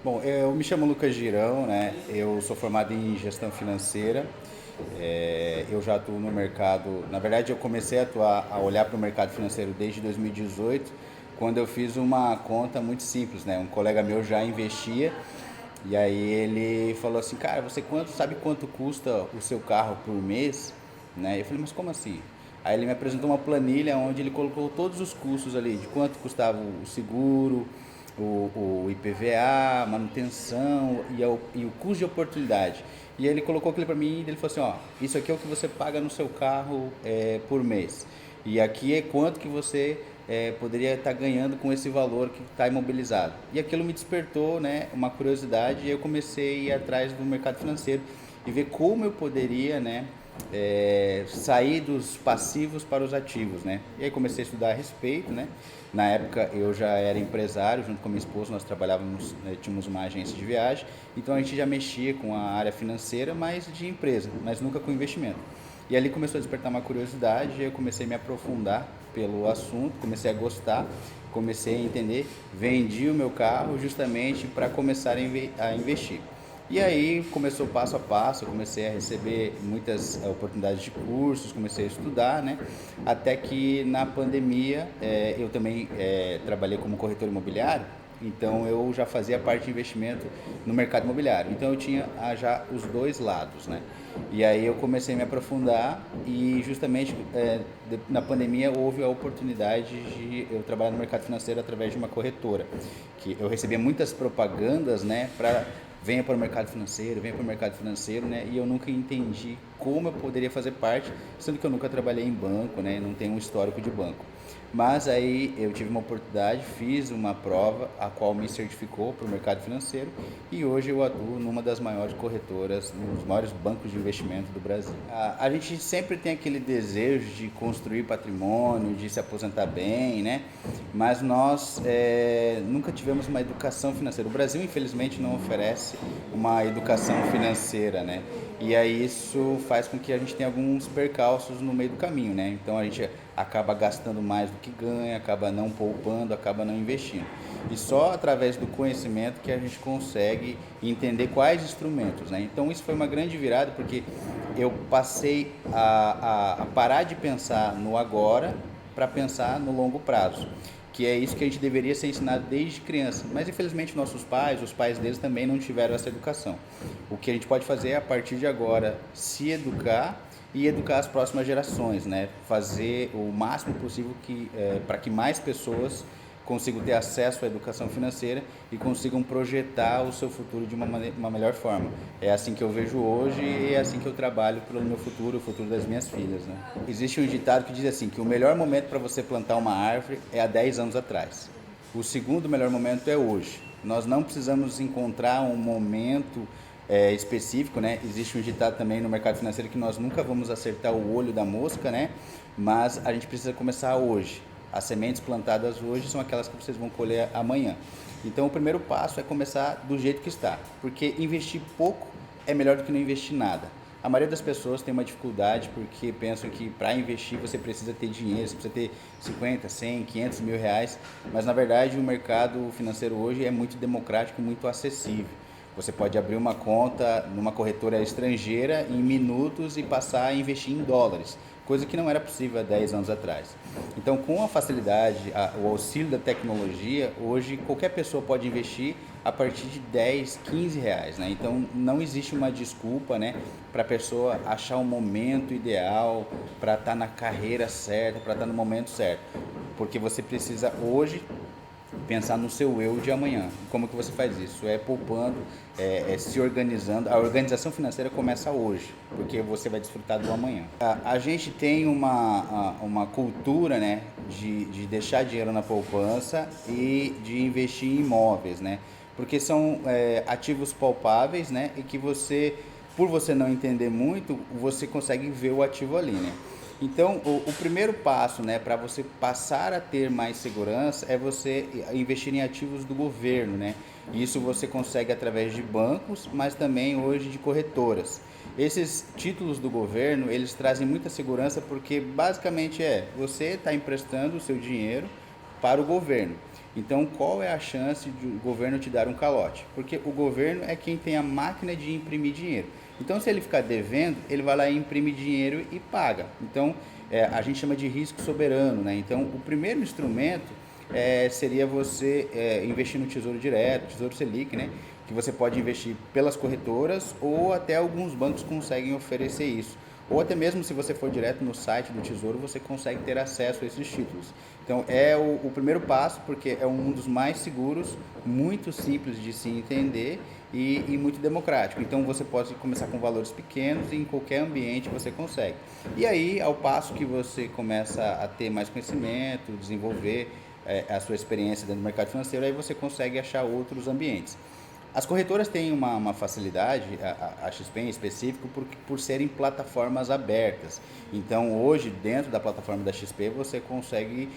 Bom, eu me chamo Lucas Girão, né? Eu sou formado em gestão financeira. Eu já atuo no mercado. Na verdade, eu comecei a atuar, a olhar para o mercado financeiro desde 2018, quando eu fiz uma conta muito simples, né? Um colega meu já investia e aí ele falou assim, cara, você sabe quanto custa o seu carro por mês? Né? Eu falei, mas como assim? Aí ele me apresentou uma planilha onde ele colocou todos os custos ali, de quanto custava o seguro, o IPVA, manutenção e o custo de oportunidade. E aí ele colocou aquilo para mim e ele falou assim, ó, isso aqui é o que você paga no seu carro por mês. E aqui é quanto que você poderia estar ganhando com esse valor que está imobilizado. E aquilo me despertou, né, uma curiosidade e eu comecei a ir atrás do mercado financeiro e ver como eu poderia, né, sair dos passivos para os ativos, né? E aí comecei a estudar a respeito, né? Na época eu já era empresário, junto com minha esposa, nós trabalhávamos, tínhamos uma agência de viagem, então a gente já mexia com a área financeira, mas de empresa, mas nunca com investimento. E ali começou a despertar uma curiosidade, eu comecei a me aprofundar pelo assunto, comecei a gostar, comecei a entender, vendi o meu carro justamente para começar a investir. E aí começou passo a passo, eu comecei a receber muitas oportunidades de cursos, comecei a estudar, né? Até que na pandemia eu também trabalhei como corretor imobiliário, então eu já fazia parte de investimento no mercado imobiliário. Então eu tinha já os dois lados, né? E aí eu comecei a me aprofundar e justamente na pandemia houve a oportunidade de eu trabalhar no mercado financeiro através de uma corretora, que eu recebia muitas propagandas, né, para venha para o mercado financeiro, né? E eu nunca entendi como eu poderia fazer parte, sendo que eu nunca trabalhei em banco, né? Não tenho um histórico de banco. Mas aí eu tive uma oportunidade, fiz uma prova, a qual me certificou para o mercado financeiro e hoje eu atuo numa das maiores corretoras, um dos maiores bancos de investimento do Brasil. A gente sempre tem aquele desejo de construir patrimônio, de se aposentar bem, né? Mas nós nunca tivemos uma educação financeira. O Brasil, infelizmente, não oferece uma educação financeira, né? E aí isso faz com que a gente tenha alguns percalços no meio do caminho, né? Então a gente acaba gastando mais do que ganha, acaba não poupando, acaba não investindo. E só através do conhecimento que a gente consegue entender quais instrumentos, né? Então isso foi uma grande virada porque eu passei a parar de pensar no agora para pensar no longo prazo, que é isso que a gente deveria ser ensinado desde criança. Mas infelizmente nossos pais, os pais deles também não tiveram essa educação. O que a gente pode fazer é a partir de agora se educar e educar as próximas gerações, né? Fazer o máximo possível para que mais pessoas consigam ter acesso à educação financeira e consigam projetar o seu futuro de uma melhor forma. É assim que eu vejo hoje e é assim que eu trabalho pelo meu futuro, o futuro das minhas filhas, né? Existe um ditado que diz assim, que o melhor momento para você plantar uma árvore é há 10 anos atrás. O segundo melhor momento é hoje. Nós não precisamos encontrar um momento específico, né? Existe um ditado também no mercado financeiro que nós nunca vamos acertar o olho da mosca, né? Mas a gente precisa começar hoje. As sementes plantadas hoje são aquelas que vocês vão colher amanhã. Então o primeiro passo é começar do jeito que está, porque investir pouco é melhor do que não investir nada. A maioria das pessoas tem uma dificuldade porque pensam que para investir você precisa ter dinheiro, você precisa ter 50, 100, 500 mil reais, mas na verdade o mercado financeiro hoje é muito democrático e muito acessível. Você pode abrir uma conta numa corretora estrangeira em minutos e passar a investir em dólares, coisa que não era possível há 10 anos atrás. Então, com a facilidade, o auxílio da tecnologia, hoje qualquer pessoa pode investir a partir de 10, 15 reais, né? Então, não existe uma desculpa, né, para a pessoa achar o momento ideal, para estar na carreira certa, para estar no momento certo. Porque você precisa hoje pensar no seu eu de amanhã. Como que você faz isso? É poupando, se organizando. A organização financeira começa hoje, porque você vai desfrutar do amanhã. A gente tem uma cultura, né, de deixar dinheiro na poupança e de investir em imóveis, né? Porque são ativos palpáveis, né? E que você, por você não entender muito, você consegue ver o ativo ali, né? Então, o primeiro passo, né, para você passar a ter mais segurança é você investir em ativos do governo, né? Isso você consegue através de bancos, mas também hoje de corretoras. Esses títulos do governo, eles trazem muita segurança porque basicamente você está emprestando o seu dinheiro para o governo. Então, qual é a chance de o governo te dar um calote? Porque o governo é quem tem a máquina de imprimir dinheiro. Então, se ele ficar devendo, ele vai lá e imprime dinheiro e paga. Então, a gente chama de risco soberano, né? Então, o primeiro instrumento seria você investir no Tesouro Direto, Tesouro Selic, né? Que você pode investir pelas corretoras ou até alguns bancos conseguem oferecer isso. Ou até mesmo se você for direto no site do Tesouro, você consegue ter acesso a esses títulos. Então é o primeiro passo, porque é um dos mais seguros, muito simples de se entender e muito democrático. Então você pode começar com valores pequenos e em qualquer ambiente você consegue. E aí, ao passo que você começa a ter mais conhecimento, desenvolver a sua experiência dentro do mercado financeiro, aí você consegue achar outros ambientes. As corretoras têm uma facilidade, a XP em específico, por serem plataformas abertas. Então, hoje, dentro da plataforma da XP, você consegue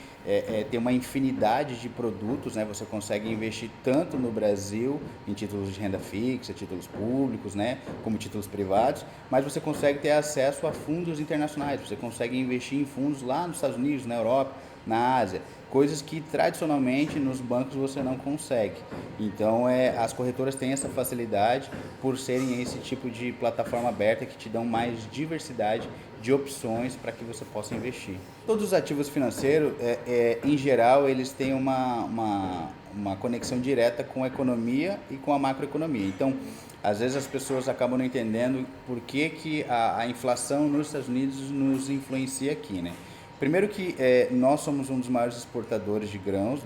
ter uma infinidade de produtos, né? Você consegue investir tanto no Brasil, em títulos de renda fixa, títulos públicos, né? Como títulos privados, mas você consegue ter acesso a fundos internacionais, você consegue investir em fundos lá nos Estados Unidos, na Europa, na Ásia, coisas que tradicionalmente nos bancos você não consegue. Então, as corretoras têm essa facilidade por serem esse tipo de plataforma aberta que te dão mais diversidade de opções para que você possa investir. Todos os ativos financeiros, em geral, eles têm uma conexão direta com a economia e com a macroeconomia. Então, às vezes as pessoas acabam não entendendo por que a inflação nos Estados Unidos nos influencia aqui, né? Primeiro que nós somos um dos maiores exportadores de grãos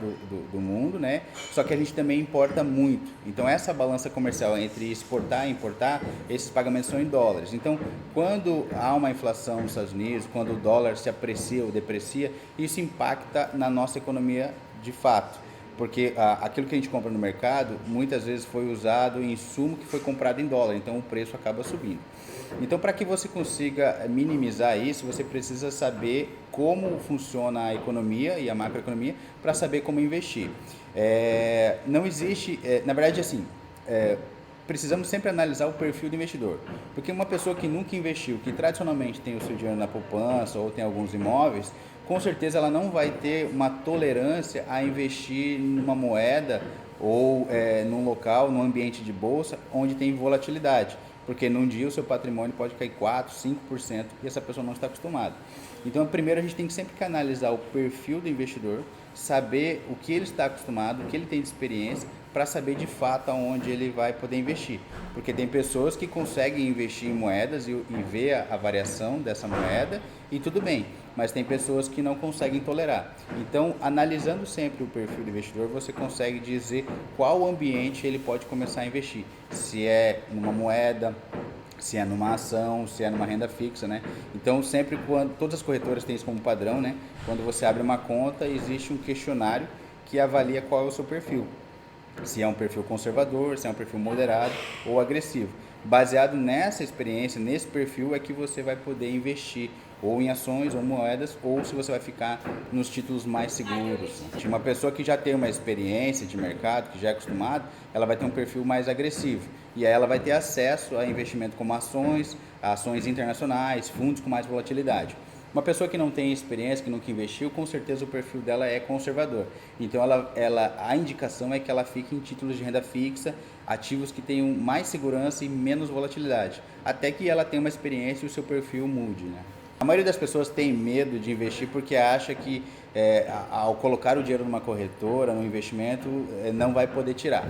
do mundo, né? Só que a gente também importa muito. Então essa balança comercial entre exportar e importar, esses pagamentos são em dólares. Então quando há uma inflação nos Estados Unidos, quando o dólar se aprecia ou deprecia, isso impacta na nossa economia de fato. Porque aquilo que a gente compra no mercado, muitas vezes foi usado em insumo que foi comprado em dólar, então o preço acaba subindo. Então, para que você consiga minimizar isso, você precisa saber como funciona a economia e a macroeconomia para saber como investir. Não existe, na verdade, assim, precisamos sempre analisar o perfil do investidor. Porque uma pessoa que nunca investiu, que tradicionalmente tem o seu dinheiro na poupança ou tem alguns imóveis, com certeza ela não vai ter uma tolerância a investir numa moeda ou num local, num ambiente de bolsa onde tem volatilidade. Porque num dia o seu patrimônio pode cair 4, 5% e essa pessoa não está acostumada. Então, primeiro a gente tem que sempre analisar o perfil do investidor, saber o que ele está acostumado, o que ele tem de experiência, para saber de fato aonde ele vai poder investir. Porque tem pessoas que conseguem investir em moedas e ver a variação dessa moeda e tudo bem, mas tem pessoas que não conseguem tolerar. Então, analisando sempre o perfil do investidor, você consegue dizer qual ambiente ele pode começar a investir. Se é numa moeda, se é numa ação, se é numa renda fixa, né? Então, sempre todas as corretoras têm isso como padrão, né? Quando você abre uma conta, existe um questionário que avalia qual é o seu perfil. Se é um perfil conservador, se é um perfil moderado ou agressivo. Baseado nessa experiência, nesse perfil, é que você vai poder investir ou em ações ou moedas, ou se você vai ficar nos títulos mais seguros. Uma pessoa que já tem uma experiência de mercado, que já é acostumada, ela vai ter um perfil mais agressivo. E aí ela vai ter acesso a investimento como ações internacionais, fundos com mais volatilidade. Uma pessoa que não tem experiência, que nunca investiu, com certeza o perfil dela é conservador. Então a indicação é que ela fique em títulos de renda fixa, ativos que tenham mais segurança e menos volatilidade, até que ela tenha uma experiência e o seu perfil mude, né? A maioria das pessoas tem medo de investir porque acha que ao colocar o dinheiro numa corretora, num investimento, não vai poder tirar.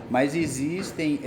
Mas existem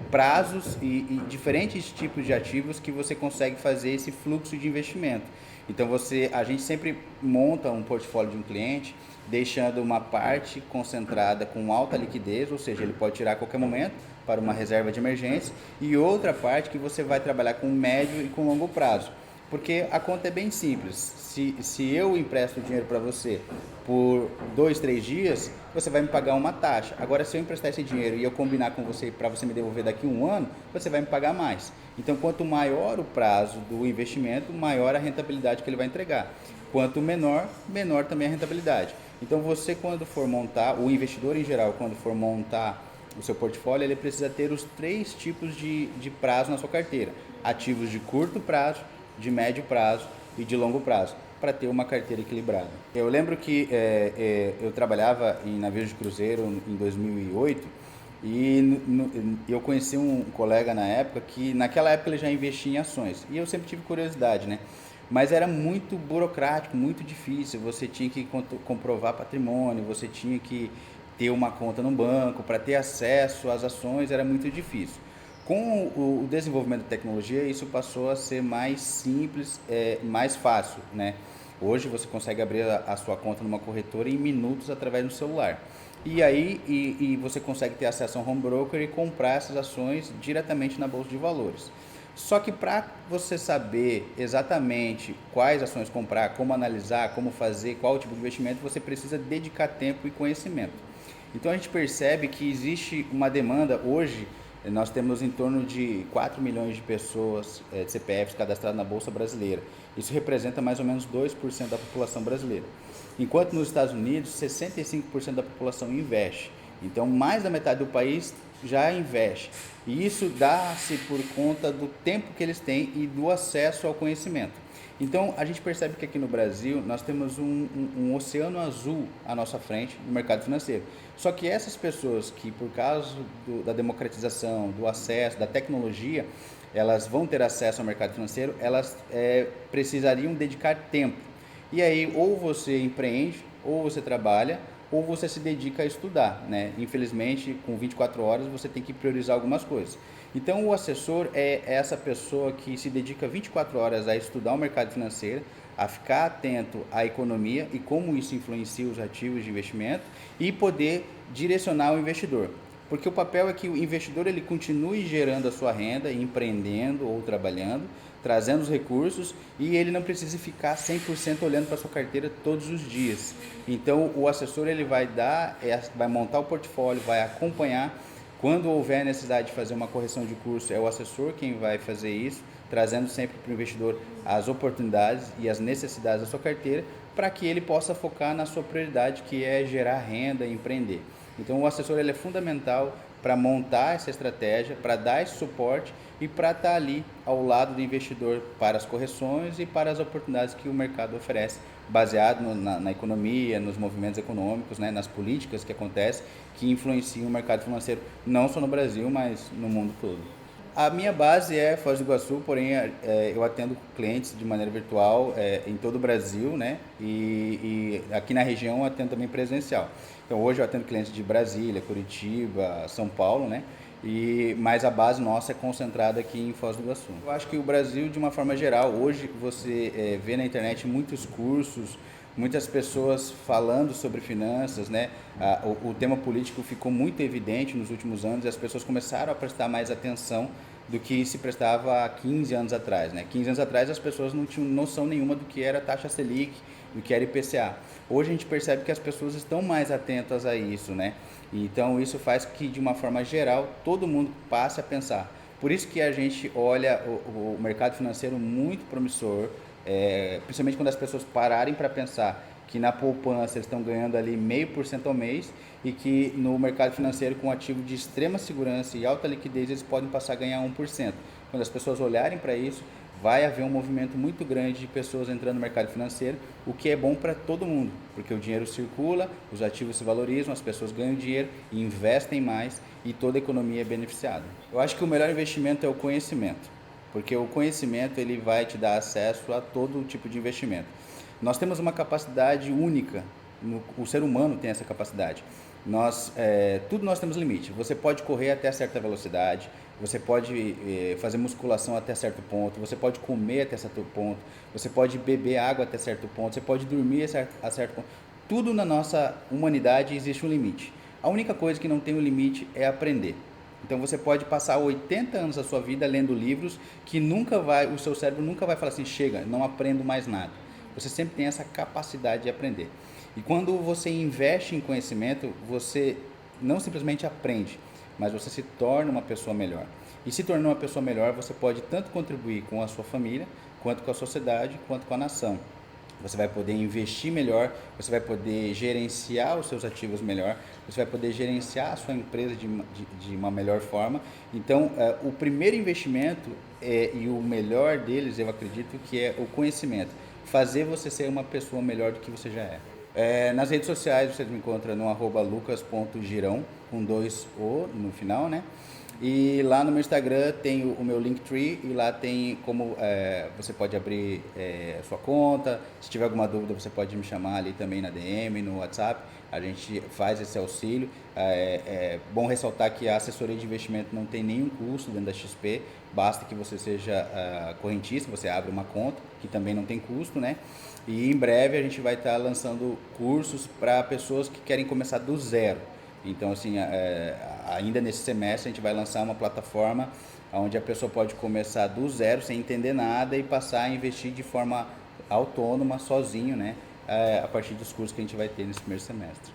prazos e diferentes tipos de ativos que você consegue fazer esse fluxo de investimento. Então a gente sempre monta um portfólio de um cliente, deixando uma parte concentrada com alta liquidez, ou seja, ele pode tirar a qualquer momento para uma reserva de emergência, e outra parte que você vai trabalhar com médio e com longo prazo. Porque a conta é bem simples. Se eu empresto dinheiro para você por 2, 3 dias, você vai me pagar uma taxa. Agora, se eu emprestar esse dinheiro e eu combinar com você para você me devolver daqui a 1 ano, você vai me pagar mais. Então, quanto maior o prazo do investimento, maior a rentabilidade que ele vai entregar. Quanto menor, menor também a rentabilidade. Então, você quando for montar, o investidor em geral, quando for montar o seu portfólio, ele precisa ter os 3 tipos de prazo na sua carteira. Ativos de curto prazo, de médio prazo e de longo prazo. para ter uma carteira equilibrada. Eu lembro que eu trabalhava em navios de cruzeiro em 2008 e eu conheci um colega na época que naquela época ele já investia em ações e eu sempre tive curiosidade, né? Mas era muito burocrático, muito difícil. Você tinha que comprovar patrimônio, você tinha que ter uma conta no banco para ter acesso às ações, era muito difícil. Com o desenvolvimento da tecnologia, isso passou a ser mais simples, mais fácil, né? Hoje você consegue abrir a sua conta numa corretora em minutos através do celular. E aí você consegue ter acesso a um home broker e comprar essas ações diretamente na bolsa de valores. Só que para você saber exatamente quais ações comprar, como analisar, como fazer, qual tipo de investimento, você precisa dedicar tempo e conhecimento. Então a gente percebe que existe uma demanda hoje. Nós temos em torno de 4 milhões de pessoas, de CPFs cadastradas na Bolsa Brasileira. Isso representa mais ou menos 2% da população brasileira. Enquanto nos Estados Unidos, 65% da população investe. Então, mais da metade do país já investe. E isso dá-se por conta do tempo que eles têm e do acesso ao conhecimento. Então, a gente percebe que aqui no Brasil nós temos um oceano azul à nossa frente no mercado financeiro. Só que essas pessoas que, por causa da democratização, do acesso, da tecnologia, elas vão ter acesso ao mercado financeiro, elas precisariam dedicar tempo. E aí, ou você empreende, ou você trabalha, ou você se dedica a estudar, né? Infelizmente, com 24 horas, você tem que priorizar algumas coisas. Então, o assessor é essa pessoa que se dedica 24 horas a estudar o mercado financeiro, a ficar atento à economia e como isso influencia os ativos de investimento e poder direcionar o investidor. Porque o papel é que o investidor ele continue gerando a sua renda, empreendendo ou trabalhando, trazendo os recursos e ele não precisa ficar 100% olhando para a sua carteira todos os dias. Então, o assessor ele vai montar o portfólio, vai acompanhar. Quando houver necessidade de fazer uma correção de curso, é o assessor quem vai fazer isso, trazendo sempre para o investidor as oportunidades e as necessidades da sua carteira, para que ele possa focar na sua prioridade, que é gerar renda e empreender. Então, o assessor ele é fundamental para montar essa estratégia, para dar esse suporte e para estar ali ao lado do investidor para as correções e para as oportunidades que o mercado oferece, baseado na economia, nos movimentos econômicos, né, nas políticas que acontecem, que influenciam o mercado financeiro, não só no Brasil, mas no mundo todo. A minha base é Foz do Iguaçu, porém eu atendo clientes de maneira virtual em todo o Brasil, né? E aqui na região eu atendo também presencial. Então hoje eu atendo clientes de Brasília, Curitiba, São Paulo, né? Mas a base nossa é concentrada aqui em Foz do Iguaçu. Eu acho que o Brasil, de uma forma geral, hoje você vê na internet muitos cursos, muitas pessoas falando sobre finanças, né? O tema político ficou muito evidente nos últimos anos e as pessoas começaram a prestar mais atenção do que se prestava há 15 anos atrás, né? 15 anos atrás as pessoas não tinham noção nenhuma do que era taxa Selic, do que era IPCA. Hoje a gente percebe que as pessoas estão mais atentas a isso, né? Então isso faz que, de uma forma geral, todo mundo passe a pensar. Por isso que a gente olha o mercado financeiro muito promissor, principalmente quando as pessoas pararem para pensar que na poupança eles estão ganhando ali 0,5% ao mês e que no mercado financeiro com ativo de extrema segurança e alta liquidez eles podem passar a ganhar 1%. Quando as pessoas olharem para isso, vai haver um movimento muito grande de pessoas entrando no mercado financeiro, o que é bom para todo mundo, porque o dinheiro circula, os ativos se valorizam, as pessoas ganham dinheiro, investem mais e toda a economia é beneficiada. Eu acho que o melhor investimento é o conhecimento, porque o conhecimento ele vai te dar acesso a todo tipo de investimento. Nós temos uma capacidade única, o ser humano tem essa capacidade. Tudo nós temos limite. Você pode correr até certa velocidade, você pode fazer musculação até certo ponto, você pode comer até certo ponto, você pode beber água até certo ponto, você pode dormir a certo ponto. Tudo na nossa humanidade existe um limite. A única coisa que não tem um limite é aprender. Então você pode passar 80 anos da sua vida lendo livros que o seu cérebro nunca vai falar assim, chega, não aprendo mais nada. Você sempre tem essa capacidade de aprender. E quando você investe em conhecimento, você não simplesmente aprende, mas você se torna uma pessoa melhor. E se tornar uma pessoa melhor, você pode tanto contribuir com a sua família, quanto com a sociedade, quanto com a nação. Você vai poder investir melhor, você vai poder gerenciar os seus ativos melhor, você vai poder gerenciar a sua empresa de uma melhor forma. Então, o primeiro investimento e o melhor deles, eu acredito que é o conhecimento. fazer você ser uma pessoa melhor do que você já é. Nas redes sociais vocês me encontram no @lucas.girão, com 2 O no final, né? E lá no meu Instagram tem o meu Linktree e lá tem como você pode abrir a sua conta. Se tiver alguma dúvida, você pode me chamar ali também na DM, no WhatsApp. A gente faz esse auxílio. É bom ressaltar que a assessoria de investimento não tem nenhum custo dentro da XP. Basta que você seja correntista, você abre uma conta, que também não tem custo, né? E em breve a gente vai estar lançando cursos para pessoas que querem começar do zero. Então, assim, ainda nesse semestre a gente vai lançar uma plataforma onde a pessoa pode começar do zero, sem entender nada, e passar a investir de forma autônoma, sozinho, né? A partir dos cursos que a gente vai ter nesse primeiro semestre.